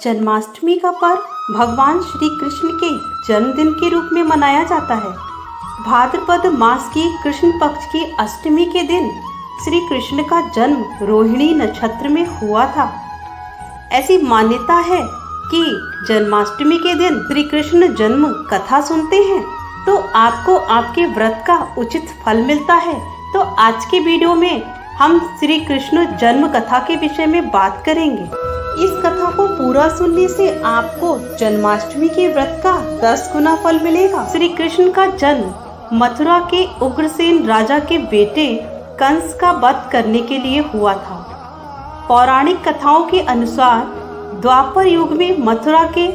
जन्माष्टमी का पर्व भगवान श्री कृष्ण के जन्मदिन के रूप में मनाया जाता है। भाद्रपद मास की कृष्ण पक्ष की अष्टमी के दिन श्री कृष्ण का जन्म रोहिणी नक्षत्र में हुआ था। ऐसी मान्यता है कि जन्माष्टमी के दिन श्री कृष्ण जन्म कथा सुनते हैं तो आपको आपके व्रत का उचित फल मिलता है। तो आज के वीडियो में हम श्री कृष्ण जन्म कथा के विषय में बात करेंगे। इस कथा को पूरा सुनने से आपको जन्माष्टमी के व्रत का 10 गुना फल मिलेगा। श्री कृष्ण का जन्म मथुरा के उग्रसेन राजा के बेटे कंस का वध करने के लिए हुआ था। पौराणिक कथाओं के अनुसार द्वापर युग में मथुरा के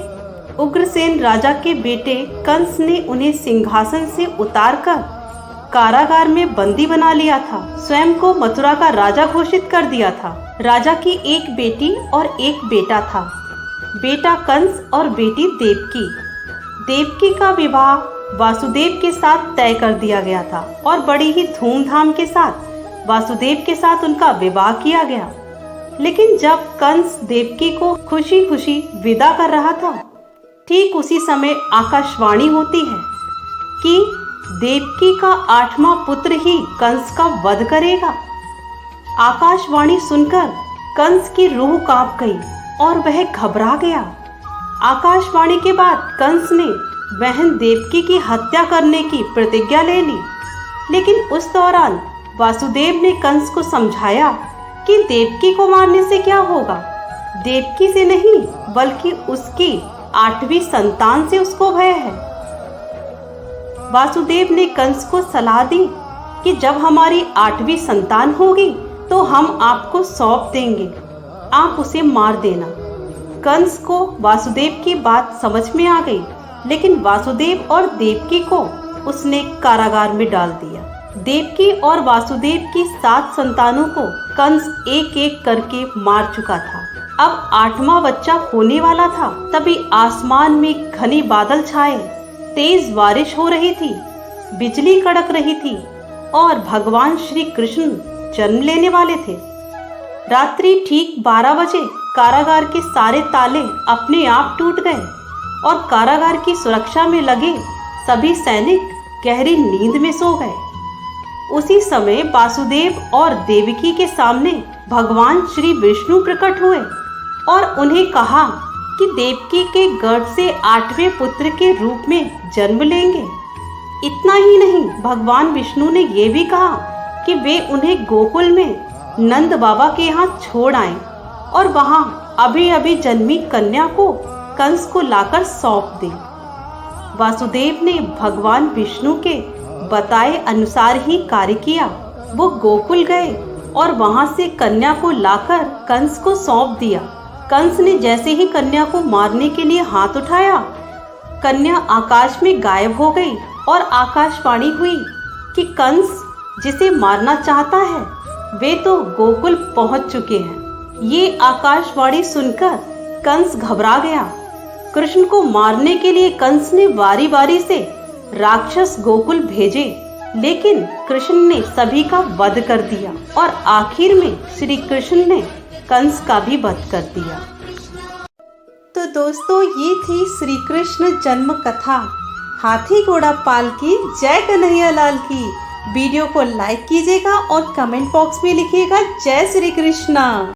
उग्रसेन राजा के बेटे कंस ने उन्हें सिंहासन से उतारकर कारागार में बंदी बना लिया था। स्वयं को मथुरा का राजा घोषित कर दिया था। राजा की एक बेटी और एक बेटा था। बेटा कंस और बेटी देवकी। देवकी का विवाह वासुदेव के साथ तय कर दिया गया था और बड़ी ही धूमधाम के साथ वासुदेव के साथ उनका विवाह किया गया। लेकिन जब कंस देवकी को खुशी खुशी विदा कर रहा था, ठीक उसी समय आकाशवाणी होती है कि देवकी का 8वां पुत्र ही कंस का वध करेगा। आकाशवाणी सुनकर कंस की रूह कांप गई और वह घबरा गया। आकाशवाणी के बाद कंस ने बहन देवकी की हत्या करने की प्रतिज्ञा ले ली। लेकिन उस दौरान वासुदेव ने कंस को समझाया कि देवकी को मारने से क्या होगा। देवकी से नहीं बल्कि उसकी 8वीं संतान से उसको भय है। वासुदेव ने कंस को सलाह दी कि जब हमारी 8वीं संतान होगी तो हम आपको सौंप देंगे, आप उसे मार देना। कंस को वासुदेव की बात समझ में आ गई, लेकिन वासुदेव और देवकी को उसने कारागार में डाल दिया। देवकी और वासुदेव की 7 संतानों को कंस एक एक करके मार चुका था। अब 8वां बच्चा होने वाला था। तभी आसमान में घने बादल छाए, तेज बारिश हो रही थी, बिजली कड़क रही थी और भगवान श्री कृष्ण जन्म लेने वाले थे। रात्रि ठीक 12 बजे कारागार के सारे ताले अपने आप टूट गए और कारागार की सुरक्षा में लगे सभी सैनिक गहरी नींद में सो गए। उसी समय वासुदेव और देवकी के सामने भगवान श्री विष्णु प्रकट हुए और उन्हें कहा कि देवकी के गर्भ से 8वें पुत्र के रूप में जन्म लेंगे। इतना ही नहीं, भगवान विष्णु ने यह भी कहा कि वे उन्हें गोकुल में नंद बाबा के यहाँ छोड़ आए और वहां अभी अभी जन्मी कन्या को कंस को लाकर सौंप दें। वासुदेव ने भगवान विष्णु के बताए अनुसार ही कार्य किया। वो गोकुल गए और वहां से कन्या को लाकर कंस को सौंप दिया। कंस ने जैसे ही कन्या को मारने के लिए हाथ उठाया, कन्या आकाश में गायब हो गई और आकाशवाणी हुई कि कंस जिसे मारना चाहता है वे तो गोकुल पहुंच चुके हैं। ये आकाशवाणी सुनकर कंस घबरा गया। कृष्ण को मारने के लिए कंस ने बारी बारी से राक्षस गोकुल भेजे, लेकिन कृष्ण ने सभी का वध कर दिया और आखिर में श्री कृष्ण ने कंस का भी वध कर दिया। तो दोस्तों, ये थी श्री कृष्ण जन्म कथा। हाथी घोड़ा पाल की जय कन्हैया लाल की। वीडियो को लाइक कीजिएगा और कमेंट बॉक्स में लिखिएगा जय श्री कृष्णा।